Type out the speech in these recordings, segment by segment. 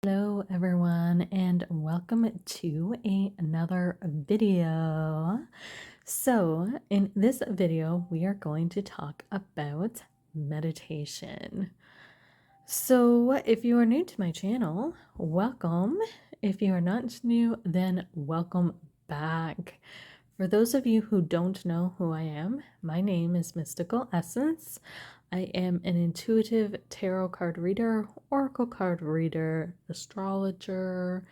Hello everyone and welcome to another video. So in this video we are going to talk about meditation. So if you are new to my channel, welcome. If you are not new, then welcome back. For those of you who don't know who I am, my name is Mystical Essence. I am an intuitive tarot card reader, oracle card reader, astrologer,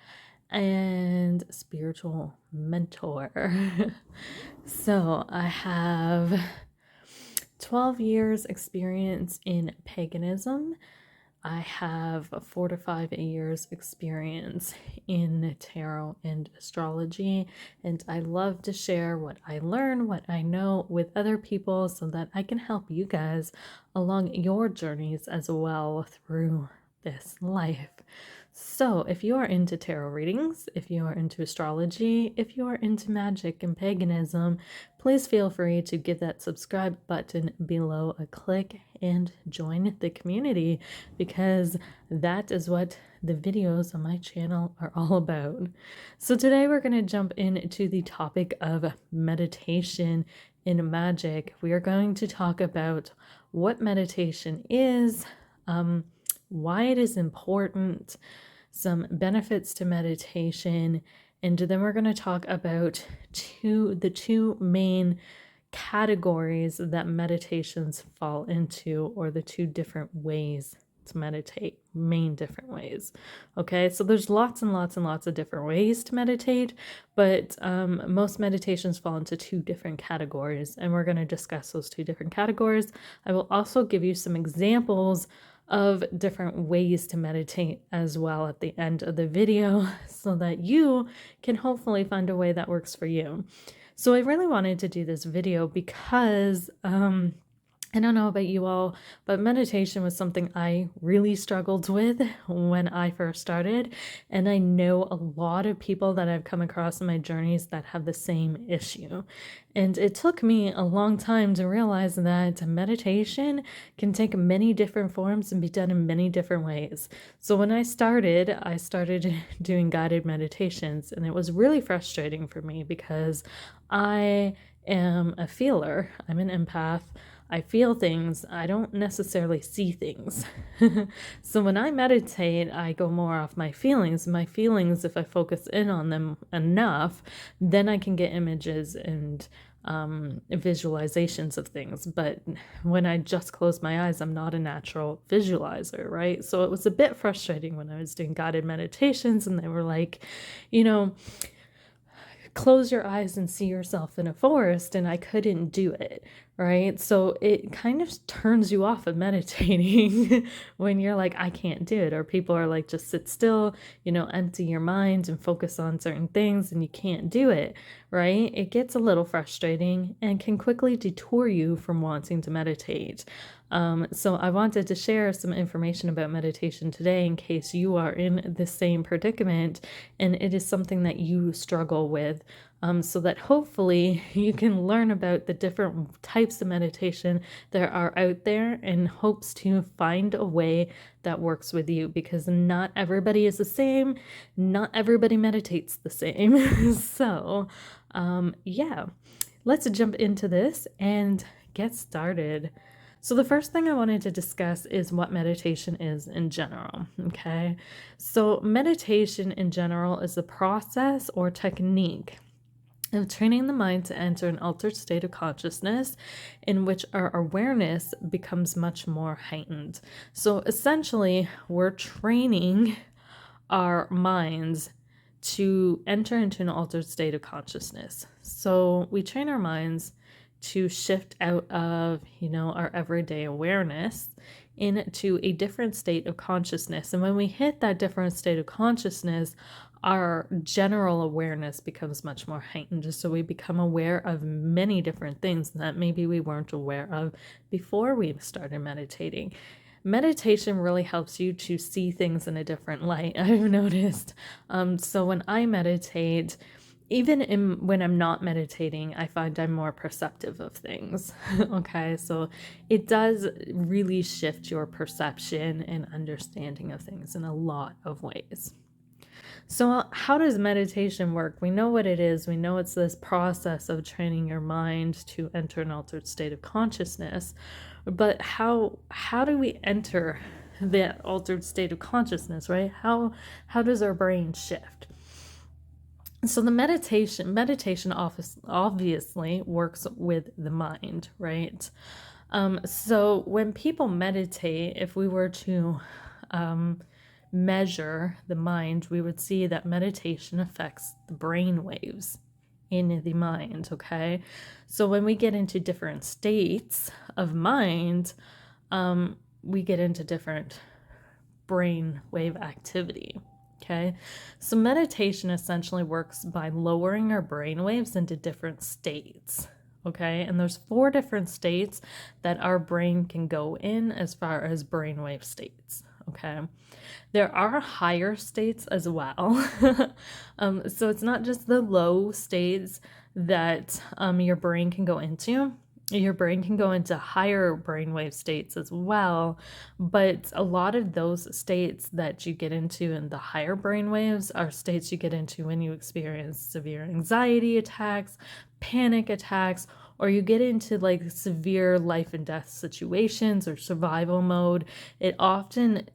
and spiritual mentor. So I have 12 years experience in paganism. I have 4 to 5 years experience in tarot and astrology, and I love to share what I learn, what I know with other people so that I can help you guys along your journeys as well through this life. So, if you are into tarot readings, if you are into astrology, if you are into magic and paganism, please feel free to give that subscribe button below a click and join the community, because that is what the videos on my channel are all about. So today we're going to jump into the topic of meditation in magic. We are going to talk about what meditation is, why it is important, some benefits to meditation, and then we're going to talk about the two main categories that meditations fall into, or the two different ways to meditate, main different ways. Okay, so there's lots and lots and lots of different ways to meditate, but most meditations fall into two different categories, and we're going to discuss those two different categories. I will also give you some examples of different ways to meditate as well at the end of the video, so that you can hopefully find a way that works for you. So I really wanted to do this video because I don't know about you all, but meditation was something I really struggled with when I first started. And I know a lot of people that I've come across in my journeys that have the same issue. And it took me a long time to realize that meditation can take many different forms and be done in many different ways. So when I started doing guided meditations, and it was really frustrating for me because I am a feeler. I'm an empath. I feel things, I don't necessarily see things. So when I meditate, I go more off my feelings. My feelings, if I focus in on them enough, then I can get images and visualizations of things. But when I just close my eyes, I'm not a natural visualizer, right? So it was a bit frustrating when I was doing guided meditations and they were like, close your eyes and see yourself in a forest, and I couldn't do it, right? So it kind of turns you off of meditating when you're like, I can't do it. Or people are like, just sit still, empty your mind and focus on certain things, and you can't do it, right? It gets a little frustrating and can quickly detour you from wanting to meditate. So I wanted to share some information about meditation today in case you are in the same predicament and it is something that you struggle with, so that hopefully you can learn about the different types of meditation that are out there in hopes to find a way that works with you, because not everybody is the same. Not everybody meditates the same. So, yeah, let's jump into this and get started. So the first thing I wanted to discuss is what meditation is in general, okay? So meditation in general is a process or technique of training the mind to enter an altered state of consciousness in which our awareness becomes much more heightened. So essentially, we're training our minds to enter into an altered state of consciousness. So we train our minds to shift out of, our everyday awareness into a different state of consciousness. And when we hit that different state of consciousness, our general awareness becomes much more heightened. So we become aware of many different things that maybe we weren't aware of before we started meditating. Meditation really helps you to see things in a different light, I've noticed. So when I meditate, when I'm not meditating, I find I'm more perceptive of things. Okay, so it does really shift your perception and understanding of things in a lot of ways. So, how does meditation work? We know what it is. We know it's this process of training your mind to enter an altered state of consciousness. But how do we enter that altered state of consciousness, right? How does our brain shift? So the meditation obviously works with the mind, right? So when people meditate, if we were to measure the mind, we would see that meditation affects the brain waves in the mind. Okay, so when we get into different states of mind, we get into different brain wave activity. Okay, so meditation essentially works by lowering our brain waves into different states. Okay, and there's 4 different states that our brain can go in as far as brainwave states. Okay, there are higher states as well. So it's not just the low states that your brain can go into. Your brain can go into higher brainwave states as well, but a lot of those states that you get into in the higher brainwaves are states you get into when you experience severe anxiety attacks, panic attacks, or you get into like severe life and death situations or survival mode. It often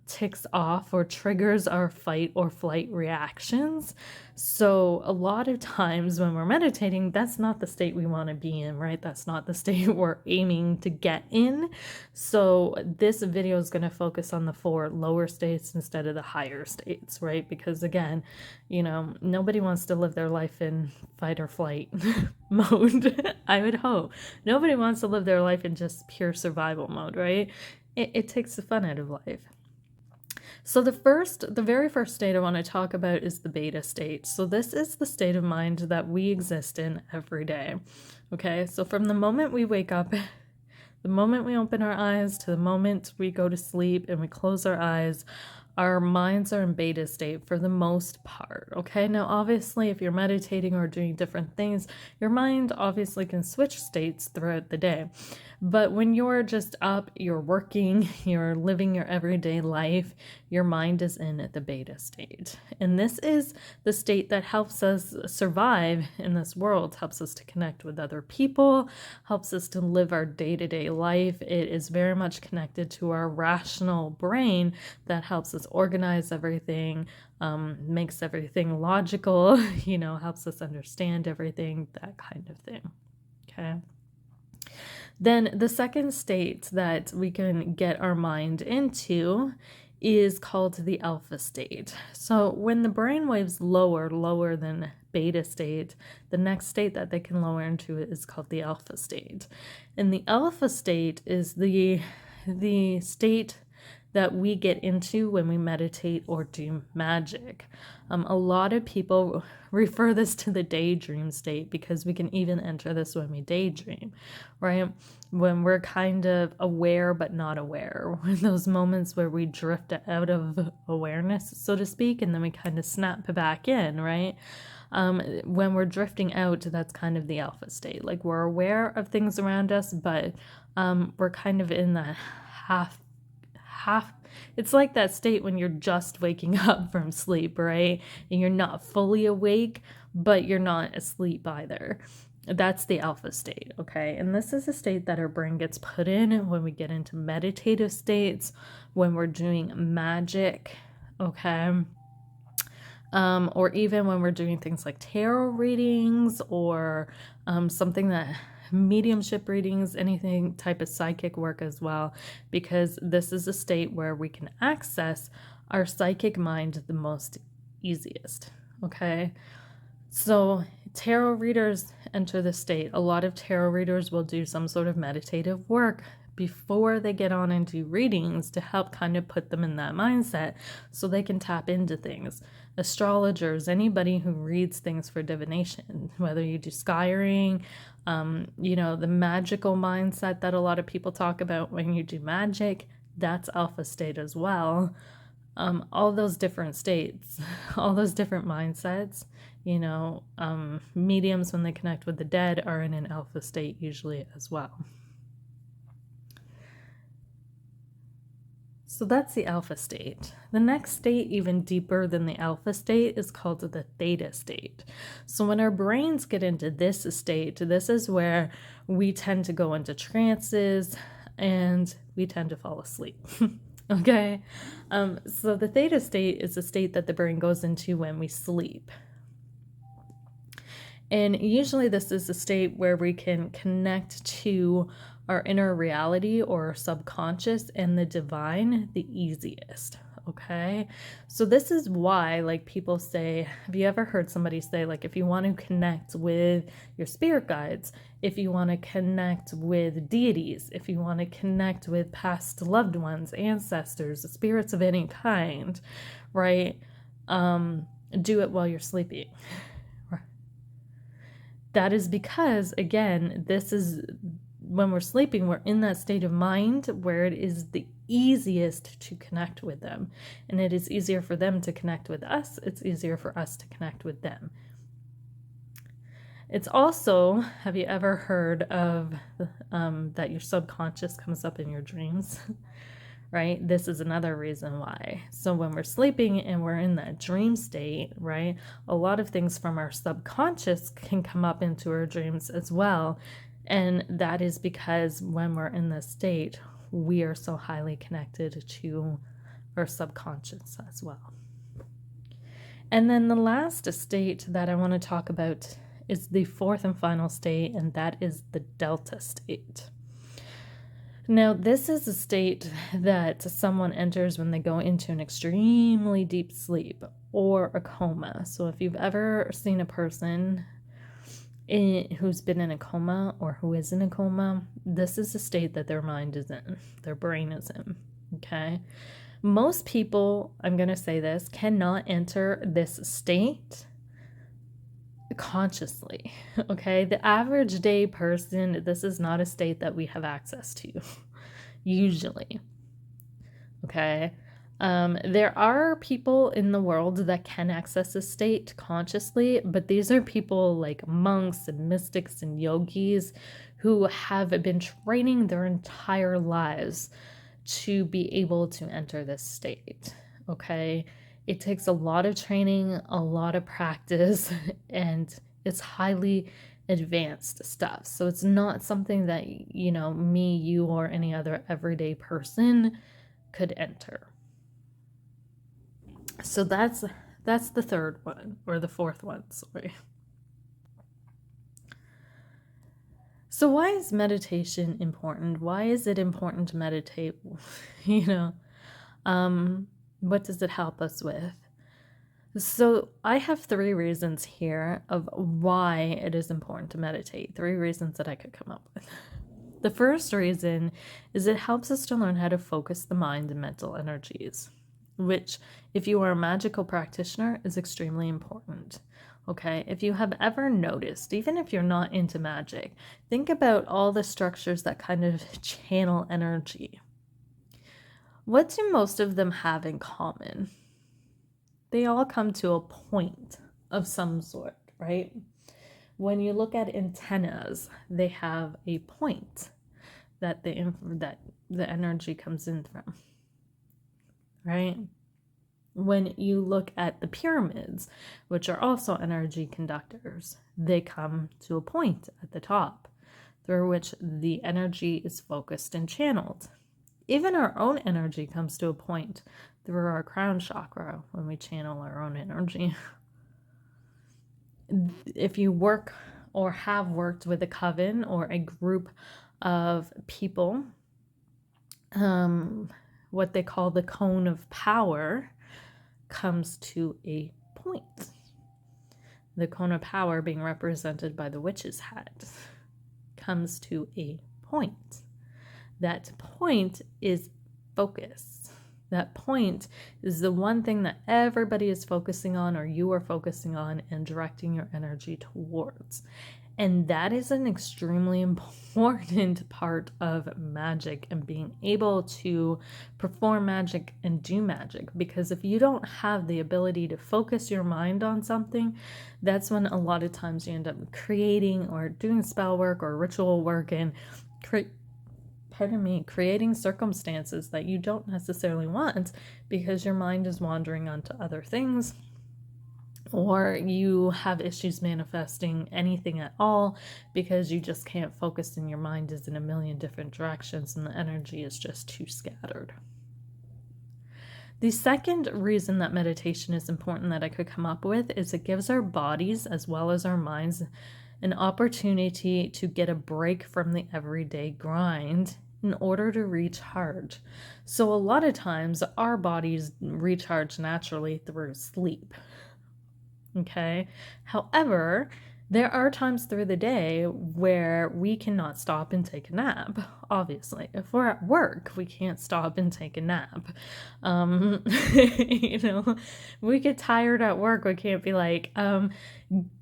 ticks off or triggers our fight or flight reactions. So a lot of times when we're meditating, that's not the state we want to be in, right? That's not the state we're aiming to get in. So this video is going to focus on the 4 lower states instead of the higher states, right? Because again, nobody wants to live their life in fight or flight mode. I would hope nobody wants to live their life in just pure survival mode, right? It takes the fun out of life. So the very first state I want to talk about is the beta state. So this is the state of mind that we exist in every day. Okay, so from the moment we wake up, the moment we open our eyes to the moment we go to sleep and we close our eyes, our minds are in beta state for the most part. Okay, now obviously if you're meditating or doing different things, your mind obviously can switch states throughout the day. But when you're just up, you're working, you're living your everyday life, your mind is in the beta state. And this is the state that helps us survive in this world, helps us to connect with other people, helps us to live our day-to-day life. It is very much connected to our rational brain that helps us organize everything, makes everything logical, helps us understand everything, that kind of thing. Okay. Then the second state that we can get our mind into is called the alpha state. So when the brain waves lower than beta state, the next state that they can lower into is called the alpha state. And the alpha state is the state that we get into when we meditate or do magic. A lot of people refer this to the daydream state because we can even enter this when we daydream, right? When we're kind of aware but not aware. Those moments where we drift out of awareness, so to speak, and then we kind of snap back in, right? When we're drifting out, that's kind of the alpha state. Like we're aware of things around us, but we're kind of in that half, it's like that state when you're just waking up from sleep, right? And you're not fully awake, but you're not asleep either. That's the alpha state, okay? And this is a state that our brain gets put in when we get into meditative states, when we're doing magic, okay? Or even when we're doing things like tarot readings or something that mediumship readings, anything type of psychic work as well, because this is a state where we can access our psychic mind the most easiest. Okay, so tarot readers enter the state. A lot of tarot readers will do some sort of meditative work before they get on and do readings to help kind of put them in that mindset so they can tap into things. Astrologers, anybody who reads things for divination, whether you do scrying, the magical mindset that a lot of people talk about when you do magic, that's alpha state as well. all those different states, all those different mindsets. Mediums, when they connect with the dead, are in an alpha state usually as well. So that's the alpha state. The next state, even deeper than the alpha state, is called the theta state. So when our brains get into this state, this is where we tend to go into trances and we tend to fall asleep. Okay? So the theta state is a state that the brain goes into when we sleep. And usually this is a state where we can connect to our inner reality or subconscious and the divine the easiest. Okay. So this is why, like, people say, have you ever heard somebody say, like, if you want to connect with your spirit guides, if you want to connect with deities, if you want to connect with past loved ones, ancestors, spirits of any kind, right? Do it while you're sleeping. That is because, again, this is when we're sleeping, we're in that state of mind where it is the easiest to connect with them. And it is easier for them to connect with us. It's easier for us to connect with them. It's also, have you ever heard of that your subconscious comes up in your dreams? Right? This is another reason why. So when we're sleeping and we're in that dream state, right, a lot of things from our subconscious can come up into our dreams as well. And that is because when we're in this state, we are so highly connected to our subconscious as well. And then the last state that I want to talk about is the fourth and final state, and that is the delta state. Now, this is a state that someone enters when they go into an extremely deep sleep or a coma. So if you've ever seen a person who's been in a coma or who is in a coma, this is the state that their mind is in, their brain is in, okay? Most people, I'm going to say this, cannot enter this state consciously, okay? The average day person, this is not a state that we have access to, usually, okay? There are people in the world that can access this state consciously, but these are people like monks and mystics and yogis who have been training their entire lives to be able to enter this state, okay? It takes a lot of training, a lot of practice, and it's highly advanced stuff. So it's not something that, me, you, or any other everyday person could enter. So that's the third one, or the fourth one, sorry. So why is meditation important? Why is it important to meditate? What does it help us with? So I have 3 reasons here of why it is important to meditate. 3 reasons that I could come up with. The first reason is it helps us to learn how to focus the mind and mental energies, which, if you are a magical practitioner, is extremely important. Okay, if you have ever noticed, even if you're not into magic, think about all the structures that kind of channel energy. What do most of them have in common? They all come to a point of some sort, right? When you look at antennas, they have a point that the energy comes in from, right? When you look at the pyramids, which are also energy conductors, they come to a point at the top through which the energy is focused and channeled. Even our own energy comes to a point through our crown chakra when we channel our own energy. If you work or have worked with a coven or a group of people, what they call the cone of power comes to a point. The cone of power, being represented by the witch's hat, comes to a point. That point is focus. That point is the one thing that everybody is focusing on, or you are focusing on and directing your energy towards. And that is an extremely important part of magic and being able to perform magic and do magic. Because if you don't have the ability to focus your mind on something, that's when a lot of times you end up creating or doing spell work or ritual work and creating circumstances that you don't necessarily want because your mind is wandering onto other things, or you have issues manifesting anything at all because you just can't focus and your mind is in a million different directions and the energy is just too scattered. The second reason that meditation is important that I could come up with is it gives our bodies as well as our minds an opportunity to get a break from the everyday grind in order to recharge. So a lot of times our bodies recharge naturally through sleep. Okay. However, there are times through the day where we cannot stop and take a nap. Obviously, if we're at work, we can't stop and take a nap. We get tired at work. We can't be like,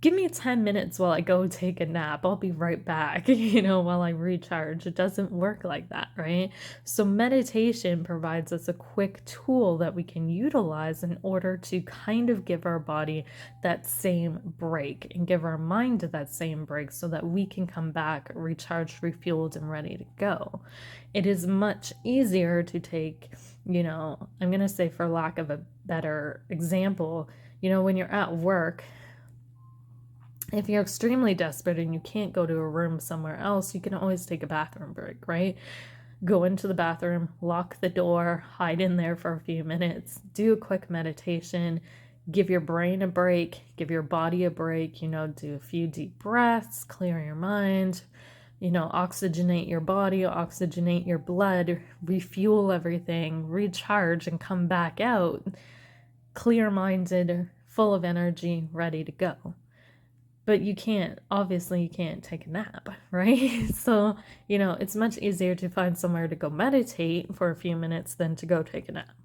give me 10 minutes while I go take a nap. I'll be right back, while I recharge. It doesn't work like that, right? So meditation provides us a quick tool that we can utilize in order to kind of give our body that same break and give our mind that same break so that we can come back recharged, refueled, and ready to go. It is much easier to take, I'm going to say, for lack of a better example, when you're at work, if you're extremely desperate and you can't go to a room somewhere else, you can always take a bathroom break, right? Go into the bathroom, lock the door, hide in there for a few minutes, do a quick meditation, give your brain a break, give your body a break, do a few deep breaths, clear your mind, oxygenate your body, oxygenate your blood, refuel everything, recharge, and come back out clear-minded, full of energy, ready to go. But you can't take a nap, right? So, it's much easier to find somewhere to go meditate for a few minutes than to go take a nap.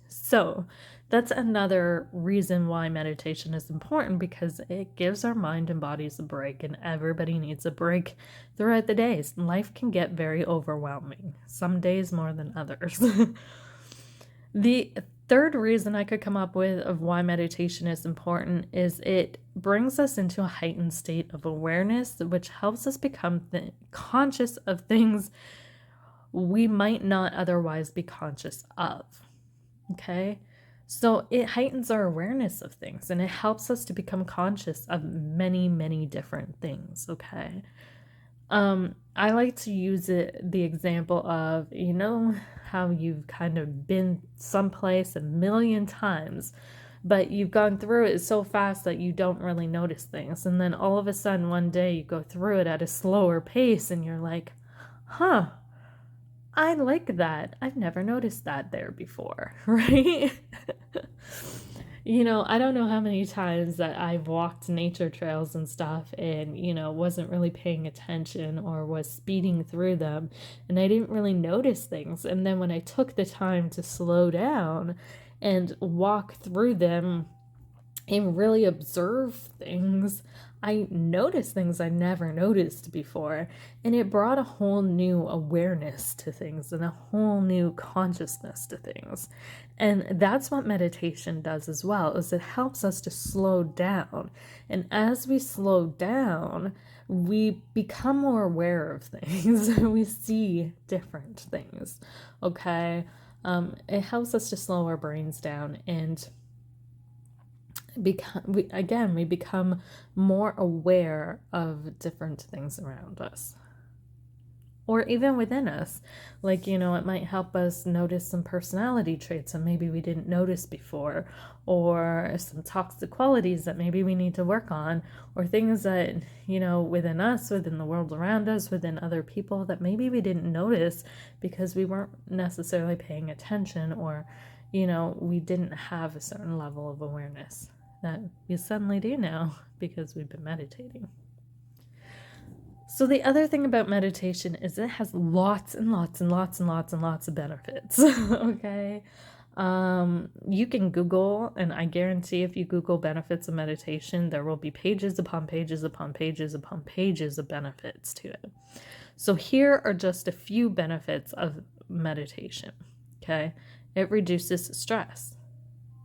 So that's another reason why meditation is important, because it gives our mind and bodies a break, and everybody needs a break throughout the days. Life can get very overwhelming, some days more than others. The third reason I could come up with of why meditation is important is it brings us into a heightened state of awareness, which helps us become conscious of things we might not otherwise be conscious of. Okay, so it heightens our awareness of things and it helps us to become conscious of many, many different things. Okay, I like to use the example of, how you've kind of been someplace a million times, but you've gone through it so fast that you don't really notice things. And then all of a sudden one day you go through it at a slower pace and you're like, I like that. I've never noticed that there before, right? I don't know how many times that I've walked nature trails and stuff and, wasn't really paying attention or was speeding through them and I didn't really notice things. And then when I took the time to slow down and walk through them and really observe things, I noticed things I never noticed before, and it brought a whole new awareness to things and a whole new consciousness to things. And that's what meditation does as well, is it helps us to slow down. And as we slow down, we become more aware of things. We see different things, okay? It helps us to slow our brains down and we become more aware of different things around us or even within us. Like, it might help us notice some personality traits that maybe we didn't notice before, or some toxic qualities that maybe we need to work on, or things that, within us, within the world around us, within other people that maybe we didn't notice because we weren't necessarily paying attention, or, we didn't have a certain level of awareness that we suddenly do now because we've been meditating. So the other thing about meditation is it has lots and lots and lots and lots and lots of benefits. Okay. You can Google, and I guarantee if you Google benefits of meditation, there will be pages upon pages upon pages upon pages of benefits to it. So here are just a few benefits of meditation. Okay. It reduces stress.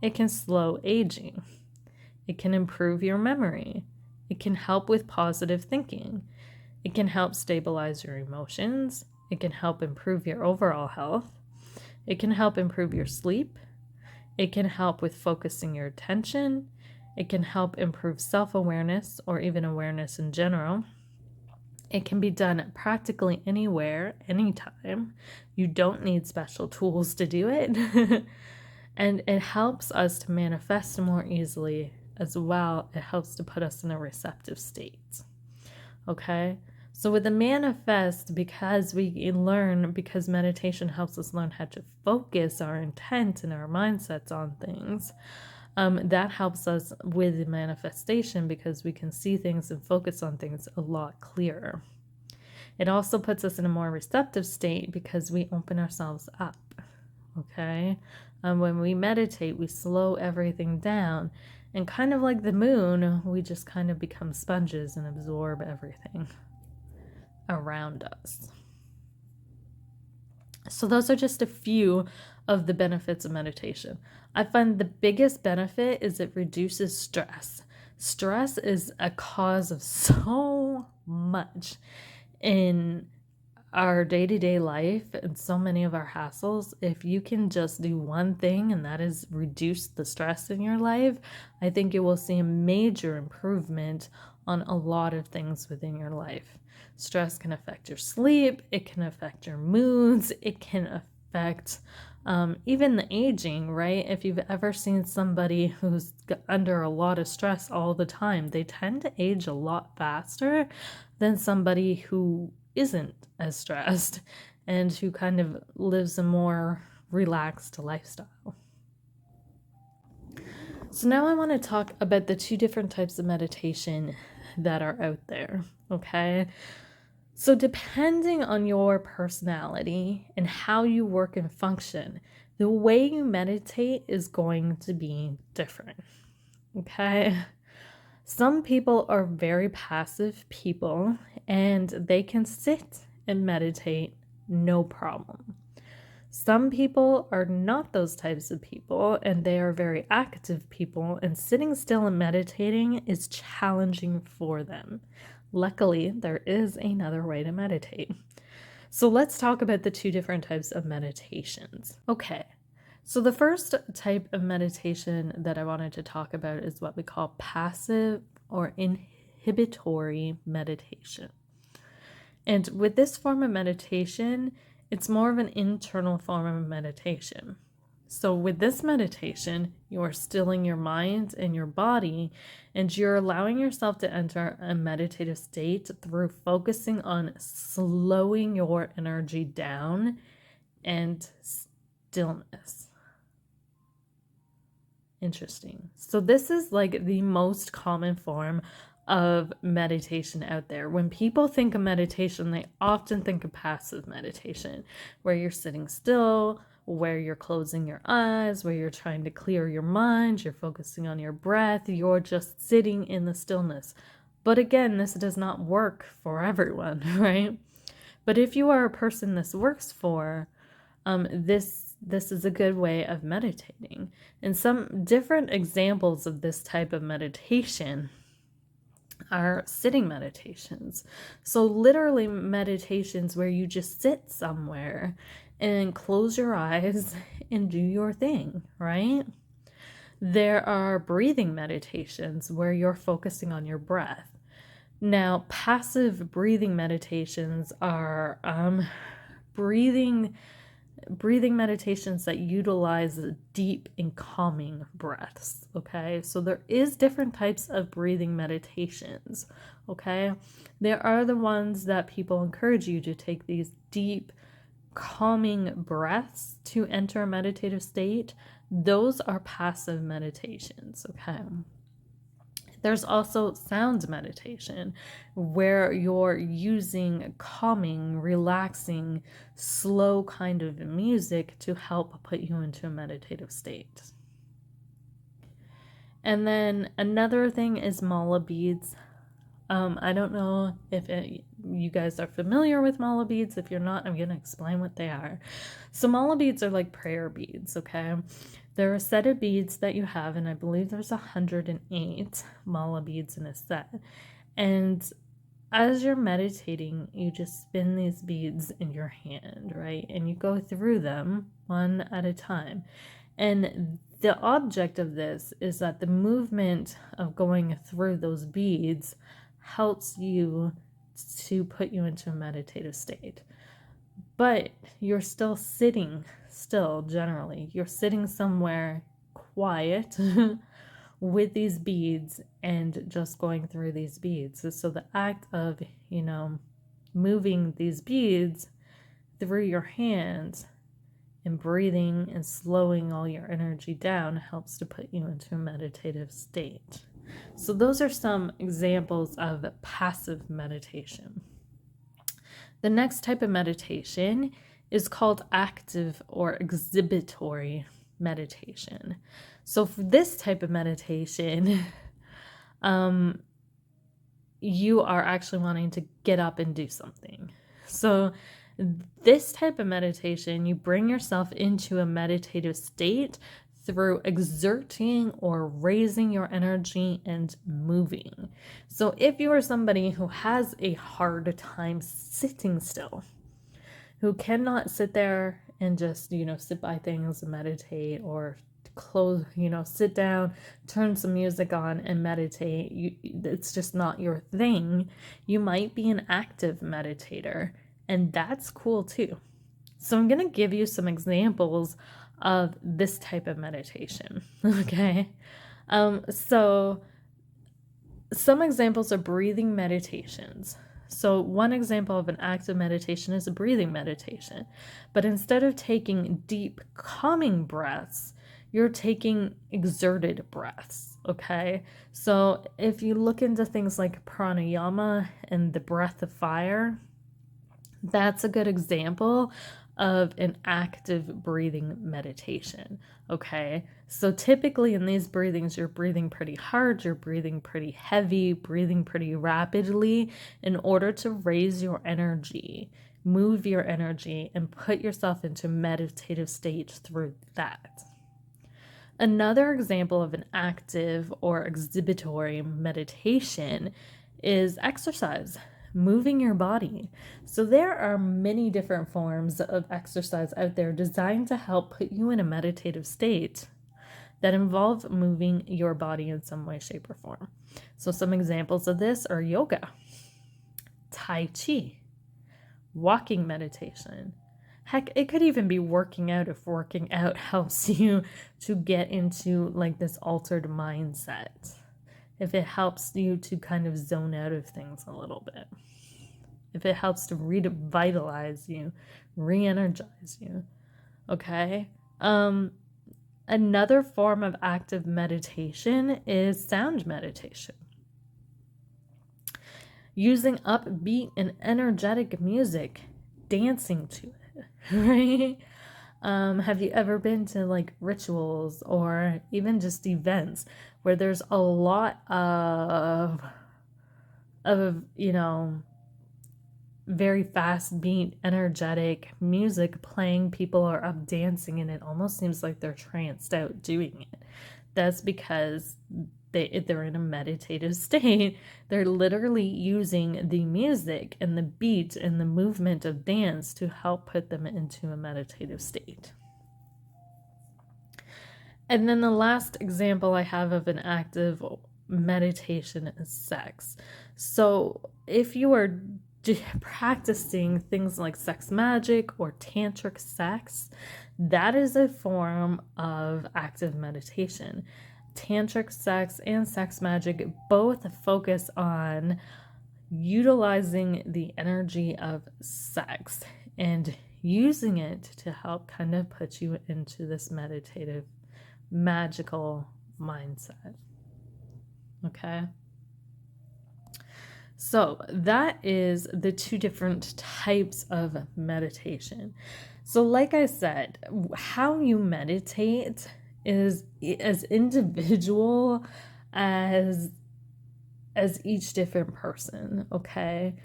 It can slow aging. It can improve your memory. It can help with positive thinking. It can help stabilize your emotions. It can help improve your overall health. It can help improve your sleep. It can help with focusing your attention. It can help improve self-awareness or even awareness in general. It can be done practically anywhere, anytime. You don't need special tools to do it. And it helps us to manifest more easily as well. It helps to put us in a receptive state. Okay? So with the manifest, because meditation helps us learn how to focus our intent and our mindsets on things, that helps us with the manifestation because we can see things and focus on things a lot clearer. It also puts us in a more receptive state because we open ourselves up. Okay? When we meditate, we slow everything down. And kind of like the moon, we just kind of become sponges and absorb everything around us. So those are just a few of the benefits of meditation. I find the biggest benefit is it reduces stress. Stress is a cause of so much in our day-to-day life and so many of our hassles. If you can just do one thing, and that is reduce the stress in your life, I think you will see a major improvement on a lot of things within your life. Stress can affect your sleep, it can affect your moods, it can affect even the aging, right? If you've ever seen somebody who's under a lot of stress all the time, they tend to age a lot faster than somebody who isn't as stressed and who kind of lives a more relaxed lifestyle. So now I want to talk about the two different types of meditation that are out there, okay? So depending on your personality and how you work and function, the way you meditate is going to be different, okay? Some people are very passive people and they can sit and meditate no problem. Some people are not those types of people and they are very active people, and sitting still and meditating is challenging for them. Luckily, there is another way to meditate. So let's talk about the two different types of meditations. Okay, so the first type of meditation that I wanted to talk about is what we call passive or inhibitory meditation. And with this form of meditation, it's more of an internal form of meditation. So with this meditation, you are stilling your mind and your body, and you're allowing yourself to enter a meditative state through focusing on slowing your energy down and stillness. Interesting. So this is like the most common form of meditation out there. When people think of meditation, they often think of passive meditation, where you're sitting still, where you're closing your eyes, where you're trying to clear your mind, you're focusing on your breath, you're just sitting in the stillness. But again, this does not work for everyone, right? But if you are a person this works for, this is a good way of meditating. And some different examples of this type of meditation are sitting meditations. So literally meditations where you just sit somewhere and close your eyes and do your thing, right? There are breathing meditations where you're focusing on your breath. Now, passive breathing meditations are breathing meditations that utilize deep and calming breaths, okay? So there is different types of breathing meditations, okay? There are the ones that people encourage you to take these deep, calming breaths to enter a meditative state. Those are passive meditations, okay? There's also sound meditation, where you're using calming, relaxing, slow kind of music to help put you into a meditative state. And then another thing is mala beads. I don't know if you guys are familiar with mala beads. If you're not, I'm going to explain what they are. So mala beads are like prayer beads, okay? They're a set of beads that you have, and I believe there's 108 mala beads in a set. And as you're meditating, you just spin these beads in your hand, right? And you go through them one at a time. And the object of this is that the movement of going through those beads helps you to put you into a meditative state. But you're still sitting, generally. You're sitting somewhere quiet with these beads and just going through these beads. So the act of, moving these beads through your hands and breathing and slowing all your energy down helps to put you into a meditative state. So those are some examples of passive meditation. The next type of meditation is called active or exhibitory meditation. So for this type of meditation, you are actually wanting to get up and do something. So this type of meditation, you bring yourself into a meditative state through exerting or raising your energy and moving. So if you are somebody who has a hard time sitting still, who cannot sit there and just, sit by things and meditate, or sit down, turn some music on and meditate, it's just not your thing, you might be an active meditator, and that's cool too. So I'm going to give you some examples of this type of meditation, okay? So some examples are breathing meditations. So one example of an active meditation is a breathing meditation. But instead of taking deep, calming breaths, you're taking exerted breaths, okay? So if you look into things like pranayama and the breath of fire, that's a good example of an active breathing meditation, okay? So typically in these breathings, you're breathing pretty hard, you're breathing pretty heavy, breathing pretty rapidly in order to raise your energy, move your energy, and put yourself into meditative state through that. Another example of an active or exhibitory meditation is exercise, moving your body. So there are many different forms of exercise out there designed to help put you in a meditative state that involve moving your body in some way, shape, or form. So some examples of this are yoga, Tai Chi, walking meditation. Heck, it could even be working out if working out helps you to get into like this altered mindset. If it helps you to kind of zone out of things a little bit. If it helps to revitalize you, re-energize you. Okay? Another form of active meditation is sound meditation. Using upbeat and energetic music, dancing to it, right? Have you ever been to like rituals or even just events where there's a lot of very fast beat, energetic music playing, people are up dancing, and it almost seems like they're tranced out doing it. That's because they're in a meditative state. They're literally using the music and the beat and the movement of dance to help put them into a meditative state. And then the last example I have of an active meditation is sex. So if you are practicing things like sex magic or tantric sex, that is a form of active meditation. Tantric sex and sex magic both focus on utilizing the energy of sex and using it to help kind of put you into this meditative, magical mindset. Okay. So that is the two different types of meditation. So, like I said, how you meditate is as individual as each different person, okay?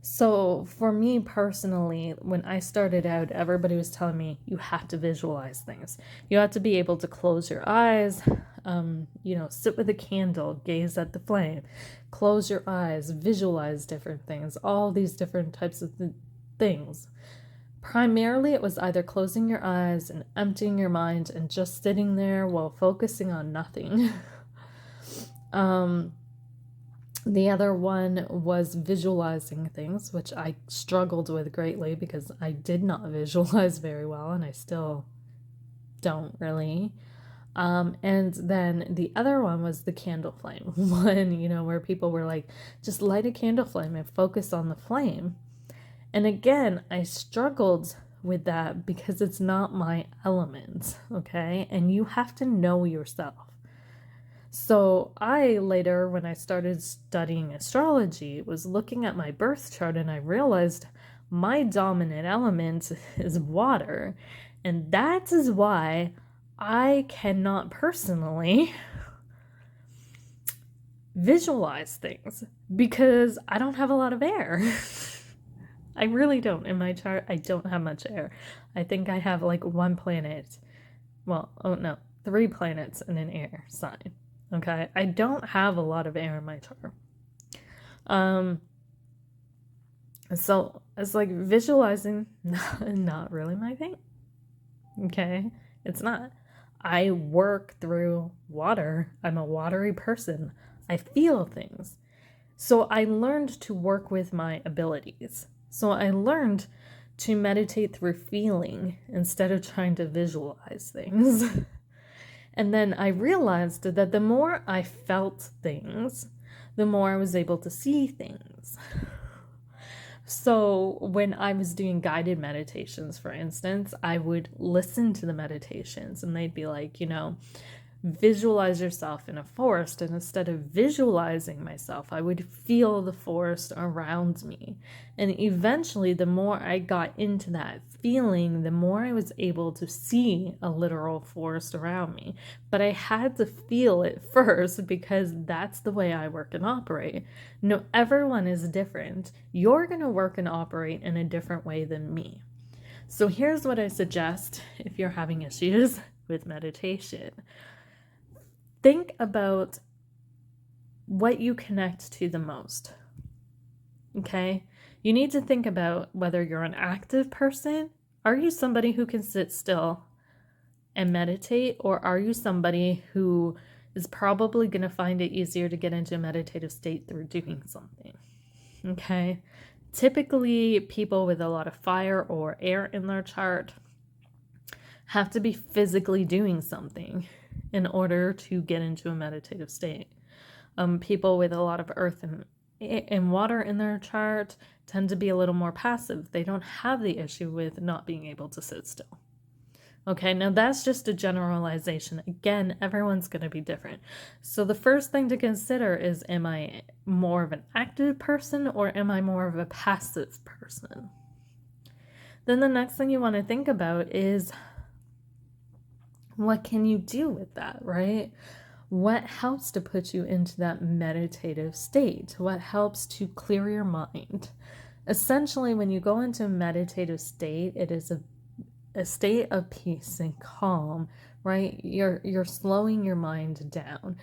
So, for me personally, when I started out, everybody was telling me you have to visualize things. You have to be able to close your eyes, sit with a candle, gaze at the flame, close your eyes, visualize different things, all these different types of things. Primarily, it was either closing your eyes and emptying your mind and just sitting there while focusing on nothing. The other one was visualizing things, which I struggled with greatly because I did not visualize very well, and I still don't really. And then the other one was the candle flame one, where people were like, just light a candle flame and focus on the flame. And again, I struggled with that because it's not my element, okay? And you have to know yourself. So I later, when I started studying astrology, was looking at my birth chart and I realized my dominant element is water. And that is why I cannot personally visualize things, because I don't have a lot of air. I really don't. In my chart, I don't have much air. I think I have like one planet. Well, oh no, 3 planets in an air sign. Okay, I don't have a lot of air in my chart. So it's like visualizing, not really my thing. Okay, it's not. I work through water. I'm a watery person. I feel things. So I learned to work with my abilities. So I learned to meditate through feeling instead of trying to visualize things. And then I realized that the more I felt things, the more I was able to see things. So when I was doing guided meditations, for instance, I would listen to the meditations and they'd be like, visualize yourself in a forest. And instead of visualizing myself, I would feel the forest around me. And eventually, the more I got into that feeling, the more I was able to see a literal forest around me. But I had to feel it first because that's the way I work and operate. No, everyone is different. You're going to work and operate in a different way than me. So here's what I suggest if you're having issues with meditation. Think about what you connect to the most, okay? You need to think about whether you're an active person. Are you somebody who can sit still and meditate? Or are you somebody who is probably going to find it easier to get into a meditative state through doing something, okay? Typically, people with a lot of fire or air in their chart have to be physically doing something in order to get into a meditative state. People with a lot of earth and water in their chart tend to be a little more passive. They don't have the issue with not being able to sit still. Okay, now that's just a generalization. Again, everyone's going to be different. So the first thing to consider is, am I more of an active person or am I more of a passive person? Then the next thing you want to think about is, what can you do with that, right? What helps to put you into that meditative state? What helps to clear your mind? Essentially, when you go into a meditative state, it is a state of peace and calm, right? You're slowing your mind down.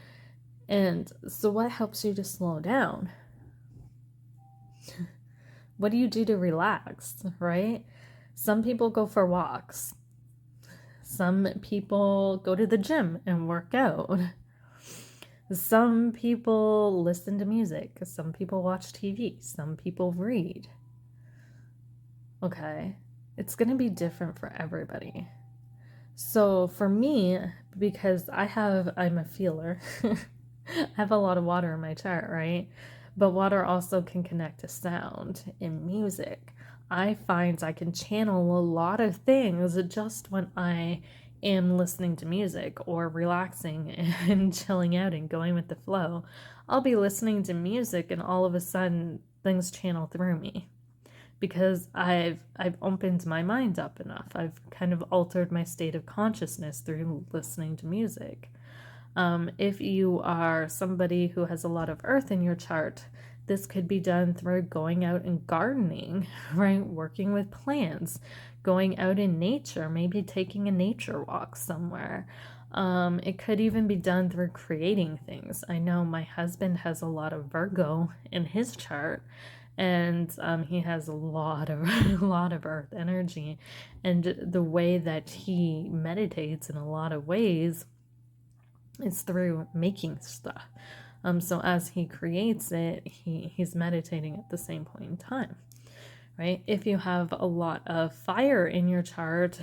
And so what helps you to slow down? What do you do to relax, right? Some people go for walks. Some people go to the gym and work out. Some people listen to music. Some people watch TV. Some people read. Okay, it's going to be different for everybody. So for me, because I'm a feeler, I have a lot of water in my chart, right? But water also can connect to sound and music. I find I can channel a lot of things just when I am listening to music or relaxing and chilling out and going with the flow, I'll be listening to music and all of a sudden things channel through me because I've opened my mind up enough. I've kind of altered my state of consciousness through listening to music. If you are somebody who has a lot of earth in your chart, this could be done through going out and gardening, right? Working with plants, going out in nature, maybe taking a nature walk somewhere. It could even be done through creating things. I know my husband has a lot of Virgo in his chart, and he has a lot of a lot of earth energy, and the way that he meditates in a lot of ways is through making stuff. So as he creates it, he's meditating at the same point in time, right? If you have a lot of fire in your chart,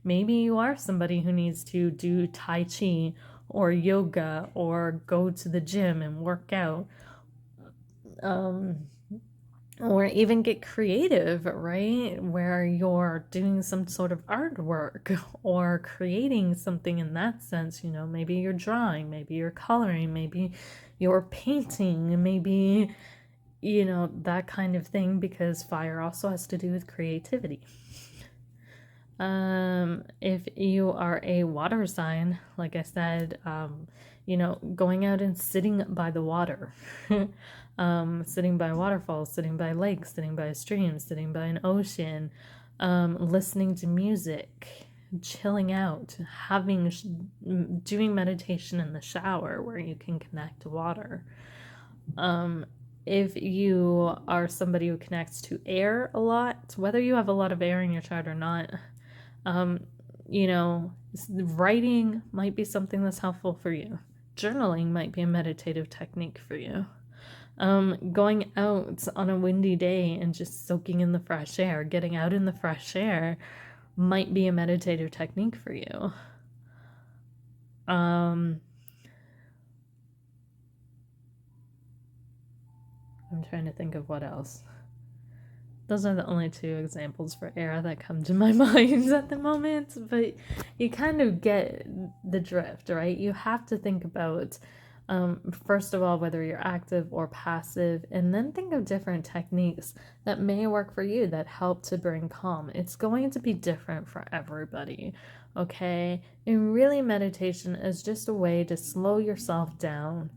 maybe you are somebody who needs to do Tai Chi or yoga or go to the gym and work out. Or even get creative, right? Where you're doing some sort of artwork or creating something in that sense. Maybe you're drawing, maybe you're coloring, maybe you're painting, maybe, that kind of thing, because fire also has to do with creativity. If you are a water sign, like I said, going out and sitting by the water, sitting by waterfalls, sitting by lakes, sitting by streams, sitting by an ocean, listening to music, chilling out, doing meditation in the shower where you can connect to water. If you are somebody who connects to air a lot, whether you have a lot of air in your chart or not, writing might be something that's helpful for you. Journaling might be a meditative technique for you. Going out on a windy day and just soaking in the fresh air, getting out in the fresh air might be a meditative technique for you. I'm trying to think of what else. Those are the only two examples for air that come to my mind at the moment, but you kind of get the drift, right? You have to think about, first of all, whether you're active or passive, and then think of different techniques that may work for you that help to bring calm. It's going to be different for everybody, okay? And really, meditation is just a way to slow yourself down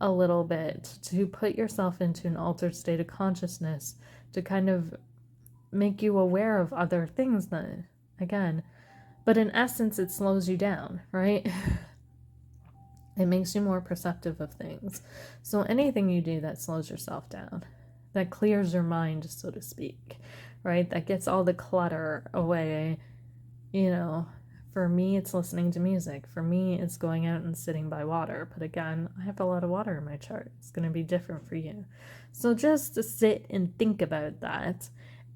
a little bit, to put yourself into an altered state of consciousness, to kind of make you aware of other things that, again, but in essence, it slows you down, right? It makes you more perceptive of things. So anything you do that slows yourself down, that clears your mind, so to speak, right? That gets all the clutter away, for me, it's listening to music. For me, it's going out and sitting by water. But again, I have a lot of water in my chart. It's going to be different for you. So just to sit and think about that,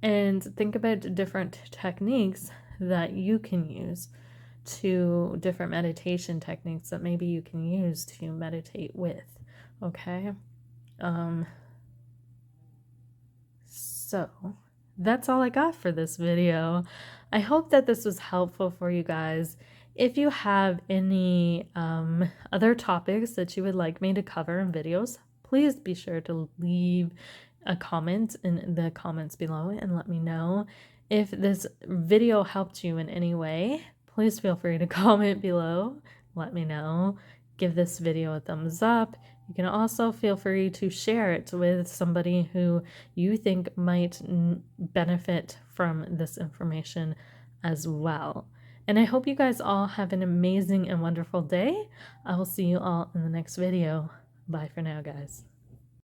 and think about different techniques that you can use, to different meditation techniques that maybe you can use to meditate with. Okay? So that's all I got for this video. I hope that this was helpful for you guys. If you have any other topics that you would like me to cover in videos, please be sure to leave a comment in the comments below and let me know. If this video helped you in any way, please feel free to comment below. Let me know. Give this video a thumbs up. You can also feel free to share it with somebody who you think might benefit from this information as well. And I hope you guys all have an amazing and wonderful day. I will see you all in the next video. Bye for now, guys.